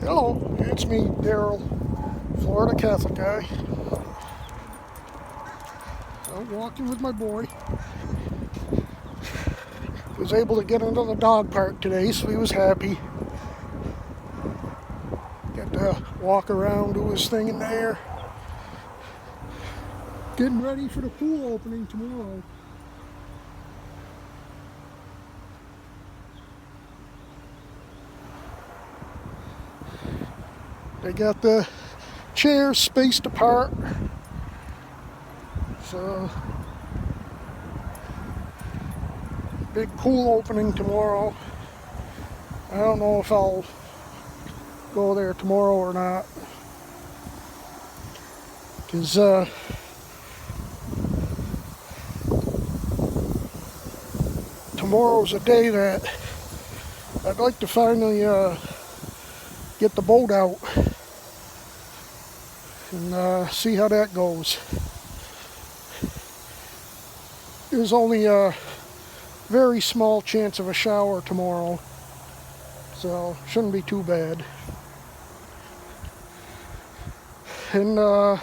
Hello, it's me, Daryl, Florida Catholic guy. I'm walking with my boy. Was able to get into the dog park today, so he was happy. Got to walk around, do his thing in there. Getting ready for the pool opening tomorrow. They got the chairs spaced apart. So, big pool opening tomorrow. I don't know if I'll go there tomorrow or not. Because, tomorrow's a day that I'd like to finally get the boat out and see how that goes. There's only a very small chance of a shower tomorrow, so shouldn't be too bad. And so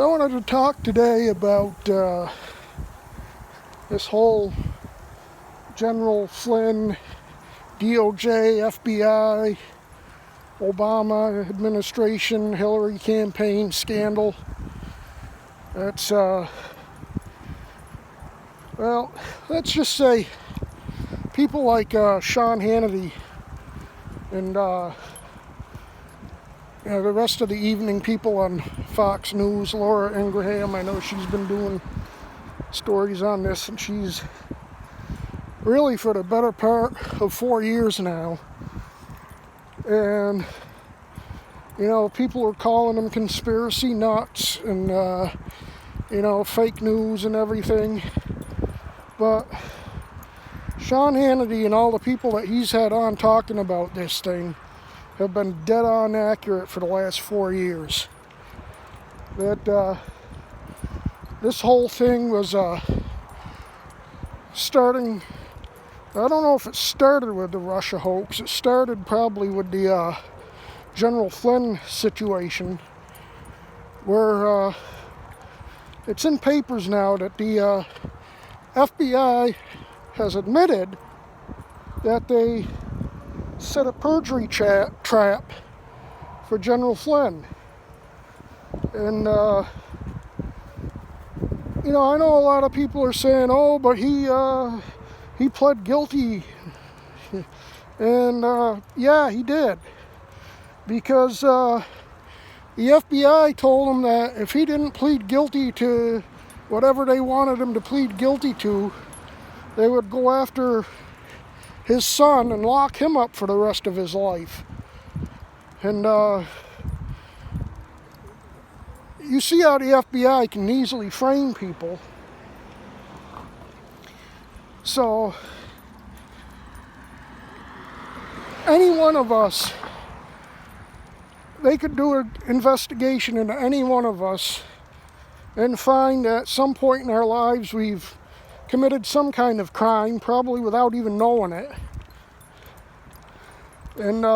I wanted to talk today about this whole General Flynn, DOJ, FBI, Obama administration, Hillary campaign scandal. That's, well, let's just say people like Sean Hannity and the rest of the evening people on Fox News, Laura Ingraham, I know she's been doing stories on this, and she's really for the better part of 4 years now. And, you know, people are calling them conspiracy nuts and, you know, fake news and everything. But Sean Hannity and all the people that he's had on talking about this thing have been dead on accurate for the last 4 years. That this whole thing was starting, I don't know if it started with the Russia hoax. It started probably with the General Flynn situation, where it's in papers now that the FBI has admitted that they set a perjury trap for General Flynn. And, you know, I know a lot of people are saying, oh, but he pled guilty. And, yeah, he did. Because the FBI told him that if he didn't plead guilty to whatever they wanted him to plead guilty to, they would go after his son and lock him up for the rest of his life. And you see how the FBI can easily frame people. So any one of us, they could do an investigation into any one of us and find at some point in our lives we've committed some kind of crime, probably without even knowing it. And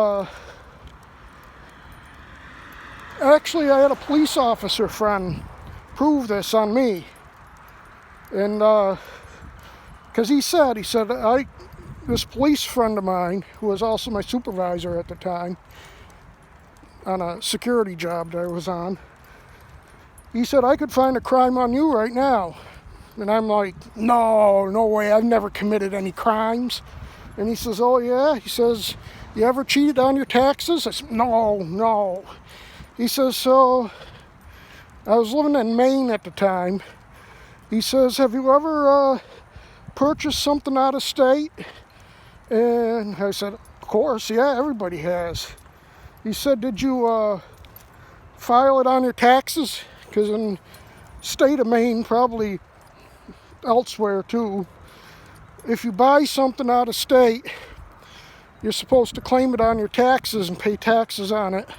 actually, I had a police officer friend prove this on me. And because he said, this police friend of mine, who was also my supervisor at the time, on a security job that I was on, he said, I could find a crime on you right now. And I'm like, no way, I've never committed any crimes. And he says, oh yeah? He says, you ever cheated on your taxes? I said, no. He says, so, I was living in Maine at the time. He says, have you ever purchased something out of state? And I said, of course, yeah, everybody has. He said, did you file it on your taxes? Because in state of Maine, probably elsewhere too, if you buy something out of state, you're supposed to claim it on your taxes and pay taxes on it.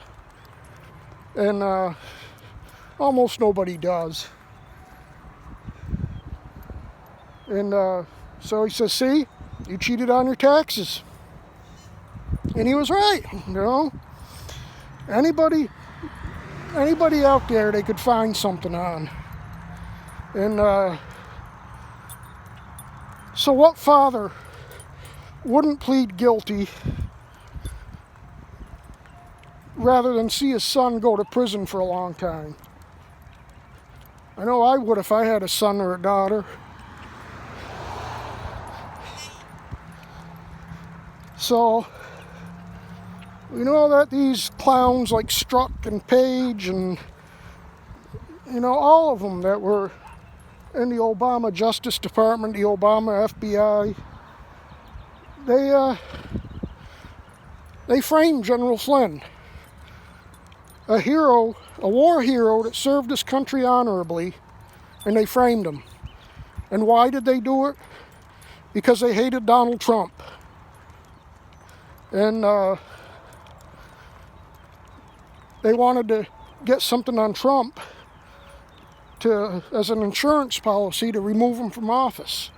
And almost nobody does. And so he says, see, you cheated on your taxes. And he was right, you know. Anybody out there they could find something on. And so what father wouldn't plead guilty rather than see his son go to prison for a long time? I know I would if I had a son or a daughter. So, we know that these clowns like Strzok and Page and, you know, all of them that were in the Obama Justice Department, the Obama FBI, they framed General Flynn, a hero, a war hero that served his country honorably, and they framed him. And why did they do it? Because they hated Donald Trump. And they wanted to get something on Trump as an insurance policy to remove him from office.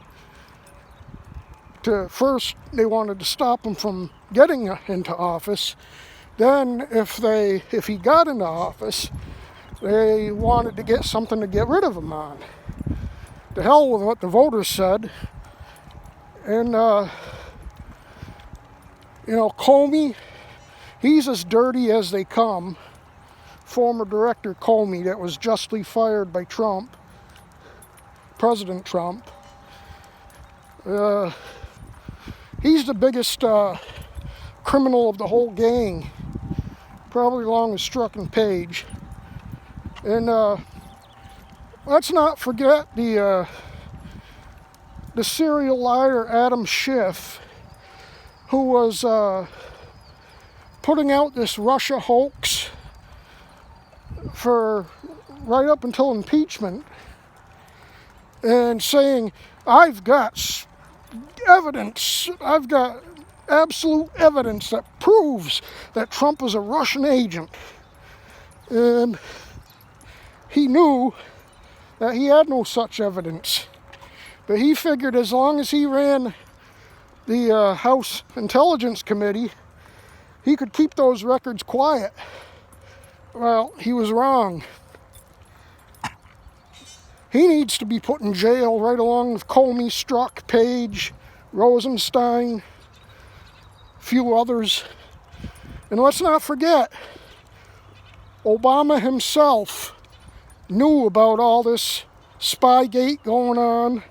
First, they wanted to stop him from getting into office. Then, if he got into office, they wanted to get something to get rid of him on. To hell with what the voters said. And, you know, Comey, he's as dirty as they come. Former director Comey that was justly fired by Trump, President Trump. He's the biggest criminal of the whole gang, probably along with Strzok and Page. And let's not forget the serial liar Adam Schiff, who was putting out this Russia hoax for right up until impeachment, and saying, I've got evidence, I've got absolute evidence that proves that Trump was a Russian agent. And he knew that he had no such evidence. But he figured as long as he ran the House Intelligence Committee, he could keep those records quiet. Well, he was wrong. He needs to be put in jail right along with Comey, Strzok, Page, Rosenstein, a few others. And let's not forget, Obama himself knew about all this Spygate going on,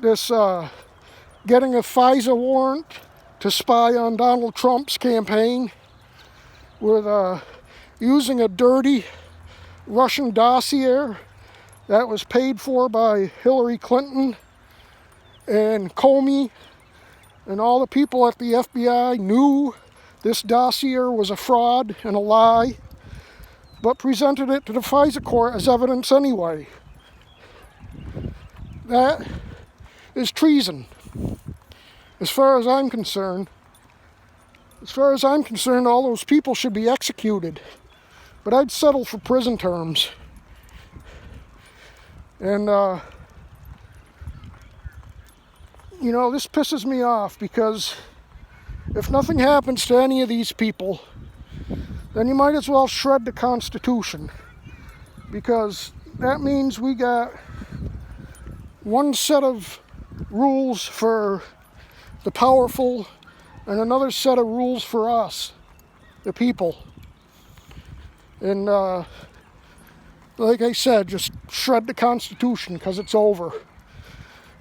this getting a FISA warrant to spy on Donald Trump's campaign with using a dirty Russian dossier that was paid for by Hillary Clinton. And Comey and all the people at the FBI knew this dossier was a fraud and a lie, but presented it to the FISA court as evidence anyway. That is treason. As far as I'm concerned, all those people should be executed. But I'd settle for prison terms. And, you know, this pisses me off because if nothing happens to any of these people, then you might as well shred the Constitution. Because that means we got one set of rules for the powerful and another set of rules for us, the people. And like I said, just shred the Constitution because it's over.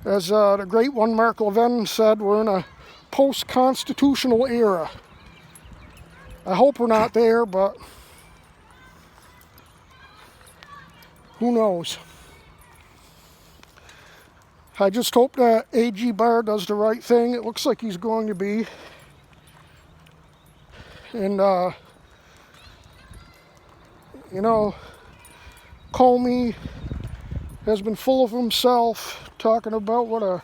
As the great one Mark Levin said, we're in a post-constitutional era. I hope we're not there, but who knows? I just hope that A.G. Barr does the right thing. It looks like he's going to be. And, you know, Comey has been full of himself, talking about what a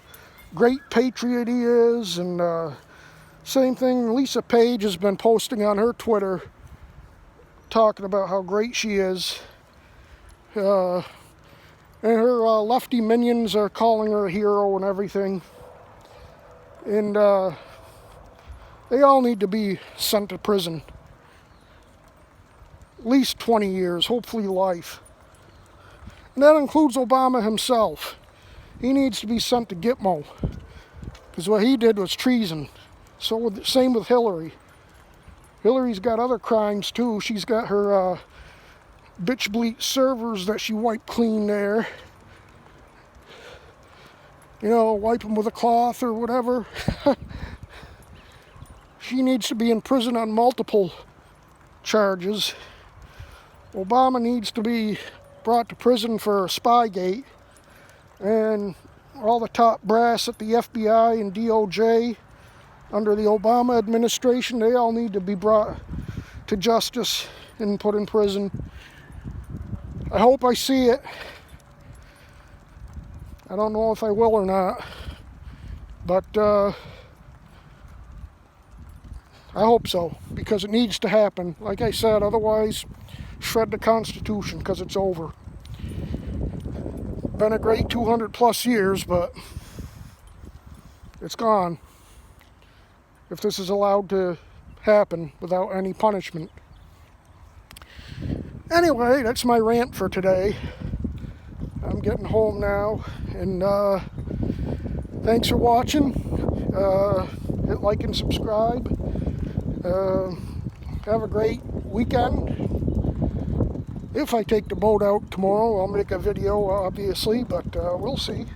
great patriot he is. And same thing, Lisa Page has been posting on her Twitter, talking about how great she is. And her lefty minions are calling her a hero and everything. And They all need to be sent to prison. At least 20 years, hopefully life. And that includes Obama himself. He needs to be sent to Gitmo, because what he did was treason. Same with Hillary. Hillary's got other crimes too. She's got her bitch bleat servers that she wiped clean there. You know, wipe them with a cloth or whatever. She needs to be in prison on multiple charges. Obama needs to be brought to prison for Spygate. And all the top brass at the FBI and DOJ under the Obama administration, they all need to be brought to justice and put in prison. I hope I see it. I don't know if I will or not, but I hope so, because it needs to happen. Like I said, otherwise, shred the Constitution, because it's over. Been a great 200 plus years, but it's gone if this is allowed to happen without any punishment. Anyway, that's my rant for today. I'm getting home now, and thanks for watching. Hit like and subscribe. Have a great weekend. If I take the boat out tomorrow, I'll make a video, obviously, but we'll see.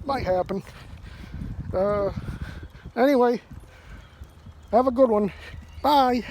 Might happen. Anyway, have a good one. Bye.